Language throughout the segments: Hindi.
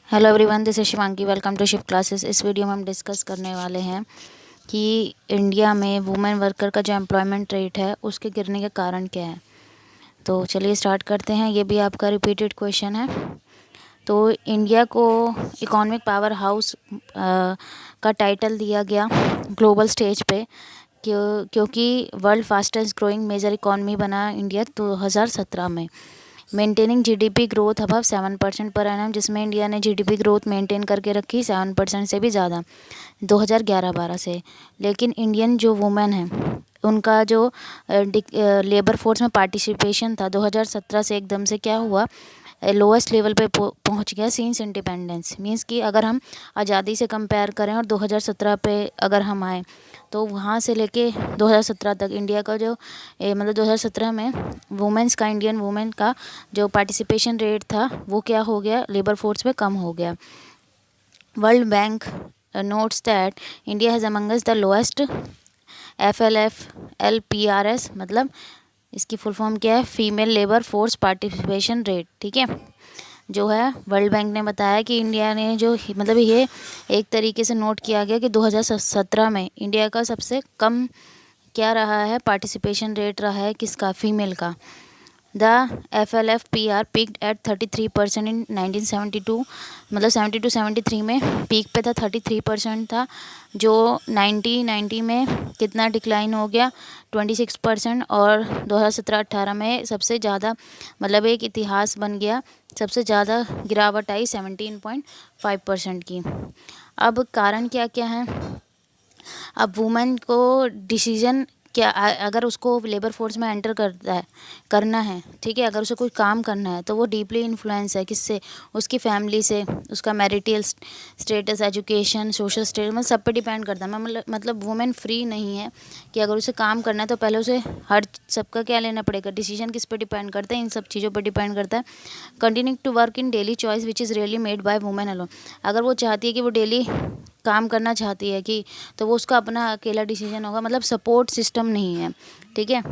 Hello everyone, this is Shivangi. Welcome to Shiv classes. इस वीडियो में हम डिस्कस करने वाले हैं कि इंडिया में वुमेन वर्कर का जो एम्प्लॉयमेंट रेट है उसके गिरने के कारण क्या है। तो चलिए स्टार्ट करते हैं। ये भी आपका रिपीटेड क्वेश्चन है। तो इंडिया को इकोनॉमिक पावर हाउस का टाइटल दिया गया ग्लोबल स्टेज पे क्योंकि world fastest growing major economy बना इंडिया 2017 में। Maintaining GDP growth above 7% per annum, जिसमें इंडिया ने जीडीपी ग्रोथ मेंटेन करके रखी 7% से भी ज़्यादा 2011-12 से। लेकिन इंडियन जो वुमेन है उनका जो लेबर फोर्स में पार्टिसिपेशन था 2017 से एकदम से क्या हुआ, लोएस्ट लेवल पे पहुंच गया सिंस इंडिपेंडेंस। मींस कि अगर हम आज़ादी से कंपेयर करें और 2017 पे अगर हम आए तो वहाँ से लेके 2017 तक इंडिया का जो मतलब 2017 में वुमेंस का, इंडियन वुमेन का जो पार्टिसिपेशन रेट था वो क्या हो गया, लेबर फोर्स में कम हो गया। World bank notes that India has Among Us the lowest FLFLPRS, मतलब इसकी फुल फॉर्म क्या है, female labour force participation rate. ठीक है, जो है वर्ल्ड बैंक ने बताया कि इंडिया ने जो मतलब ये एक तरीके से नोट किया गया कि 2017 में इंडिया का सबसे कम क्या रहा है, पार्टिसिपेशन रेट रहा है किसका, फीमेल का। द FLFPR पिक्ड एट 33% इन 1972, मतलब 72-73 में पीक पे था, 33% था, जो 1990 में कितना डिक्लाइन हो गया, 26%। और 2017-18 में सबसे ज़्यादा, मतलब एक इतिहास बन गया, सबसे ज़्यादा गिरावट आई 17.5% की। अब कारण क्या क्या है। अब वुमेन को डिसीजन क्या, अगर उसको लेबर फोर्स में एंटर करना है, ठीक है, अगर उसे कोई काम करना है तो वो डीपली इन्फ्लुएंस है किससे, उसकी फैमिली से, उसका marital status, education, social status, मतलब सब पे डिपेंड करता है। मतलब वुमेन फ्री नहीं है कि अगर उसे काम करना है तो पहले उसे हर सबका क्या लेना पड़ेगा, डिसीजन किस पे डिपेंड करता है, इन सब चीज़ों पर डिपेंड करता है। Continue to work in daily choice which is really made by women alone. अगर वो चाहती है कि वो डेली काम करना चाहती है कि, तो वो उसका अपना अकेला डिसीजन होगा, मतलब सपोर्ट सिस्टम नहीं है। ठीक है,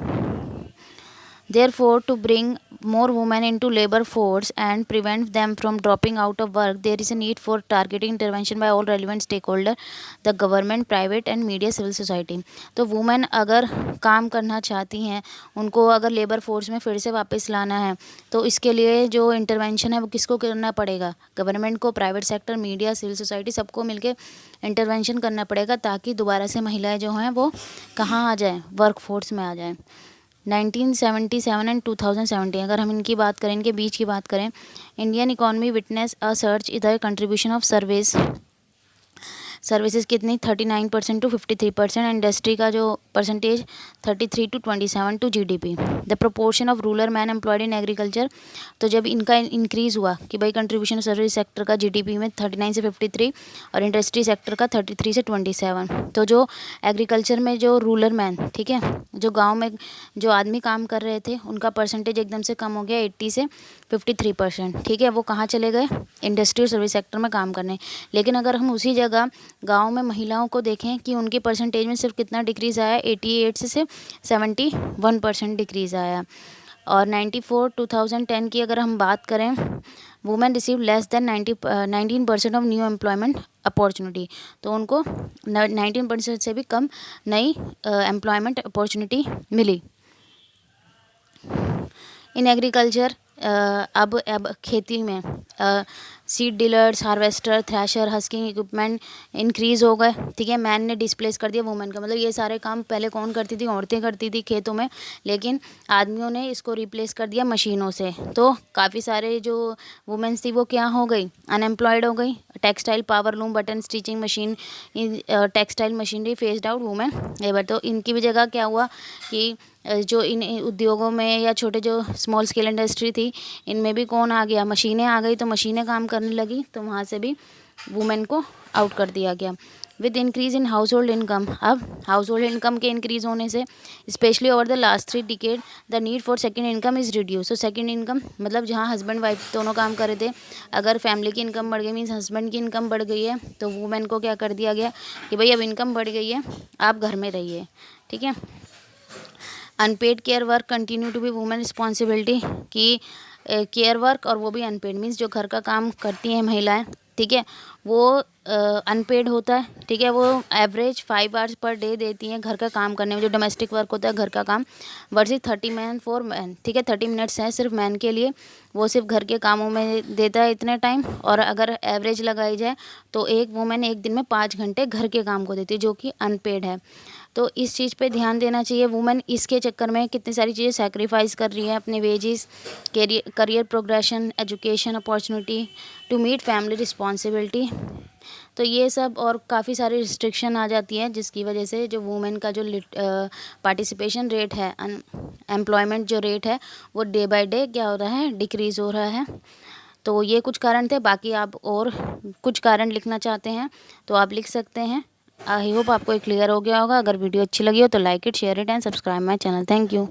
therefore to bring more women into labor force and prevent them from dropping out of work, there is a need for targeted intervention by all relevant stakeholder, the government, private and media, civil society। तो वुमेन अगर काम करना चाहती हैं, उनको अगर लेबर फोर्स में फिर से वापस लाना है, तो इसके लिए जो इंटरवेंशन है वो किसको करना पड़ेगा, गवर्नमेंट को, private sector, media, civil society, सबको मिलके इंटरवेंशन करना पड़ेगा ताकि दोबारा से महिलाएं जो हैं वो कहाँ आ जाएं, वर्क फोर्स में आ जाएं। 1977 एंड 2017 अगर हम इनकी बात करें, इनके बीच की बात करें, Indian economy witness a surge इधर कंट्रीब्यूशन ऑफ सर्विसेज कितनी, 39% टू 53%। इंडस्ट्री का जो percentage 33 to 27 to GDP। The proportion of rural man employed in agriculture, तो जब इनका इंक्रीज़ हुआ कि भाई कंट्रीब्यूशन सर्विस सेक्टर का GDP में 39 से 53 और इंडस्ट्री सेक्टर का 33 से 27, तो जो एग्रीकल्चर में जो रूरल मैन, ठीक है, जो गाँव में जो आदमी काम कर रहे थे उनका परसेंटेज एकदम से कम हो गया 80 से 53%। ठीक है, वो कहाँ चले गए, इंडस्ट्री और सर्विस सेक्टर में काम करने। लेकिन अगर हम उसी जगह गांव में महिलाओं को देखें कि उनके परसेंटेज में सिर्फ कितना डिक्रीज़ आया, 88 से 71% डिक्रीज़ आया। और 2010 की अगर हम बात करें, women receive less than 19% of new employment opportunity, तो उनको 19% से भी कम नई एम्प्लॉयमेंट अपॉर्चुनिटी मिली। इन एग्रीकल्चर, अब खेती में seed dealers, harvester, thresher, husking equipment increase हो गए। ठीक है, मैन ने डिस्प्लेस कर दिया वुमेन का, मतलब ये सारे काम पहले कौन करती थी, औरतें करती थी खेतों में, लेकिन आदमियों ने इसको रिप्लेस कर दिया मशीनों से। तो काफ़ी सारे जो वुमेन्स थी वो क्या हो गई, अनएम्प्लॉयड हो गई। Textile, power loom, button stitching machine, textile machinery faced out women labour. तो इनकी भी जगह क्या हुआ कि जो इन उद्योगों में या छोटे जो स्मॉल स्केल इंडस्ट्री थी, इनमें भी कौन आ गया, मशीनें आ गई, तो मशीनें काम करने लगी, तो वहाँ से भी वुमेन को आउट कर दिया गया। With increase in house hold income, अब हाउस होल्ड इनकम के इंक्रीज़ होने से specially over the last 3 decade the need for second income is reduce. तो सेकेंड इनकम मतलब जहाँ हस्बैंड वाइफ दोनों काम कर रहे थे, अगर फैमिली की इनकम बढ़ गई, मीन्स हस्बैंड की इनकम बढ़ गई है, तो वुमेन को क्या कर दिया गया कि भाई अब इनकम बढ़ गई है, आप घर में रहिए। ठीक है, unpaid care work continue to be women responsibility, कि केयर वर्क और वो भी अनपेड, मीन्स जो घर का काम करती हैं महिलाएं, ठीक है, वो अनपेड होता है, ठीक है। वो एवरेज 5 आवर्स पर डे देती हैं घर का काम करने में, जो डोमेस्टिक वर्क होता है घर का काम, वर्सेस 30 मैन फॉर मैन, ठीक है। 30 मिनट्स हैं सिर्फ मैन के लिए, वो सिर्फ घर के कामों में देता है इतने टाइम। और अगर एवरेज लगाई जाए तो एक वुमेन एक दिन में 5 घंटे घर के काम को देती है, जो कि अनपेड है। तो इस चीज़ पे ध्यान देना चाहिए। वुमेन इसके चक्कर में कितनी सारी चीज़ें सेक्रीफाइस कर रही है, अपने wages, career progression, education opportunity to meet family responsibility. तो ये सब और काफ़ी सारी रिस्ट्रिक्शन आ जाती है, जिसकी वजह से जो वुमेन का जो पार्टिसिपेशन रेट है, एम्प्लॉयमेंट जो रेट है, वो डे बाय डे क्या हो रहा है, डिक्रीज़ हो रहा है। तो ये कुछ कारण थे, बाकी आप और कुछ कारण लिखना चाहते हैं तो आप लिख सकते हैं। आई होप आपको ये क्लियर हो गया होगा। अगर वीडियो अच्छी लगी हो तो like it, share it and subscribe my channel. Thank you.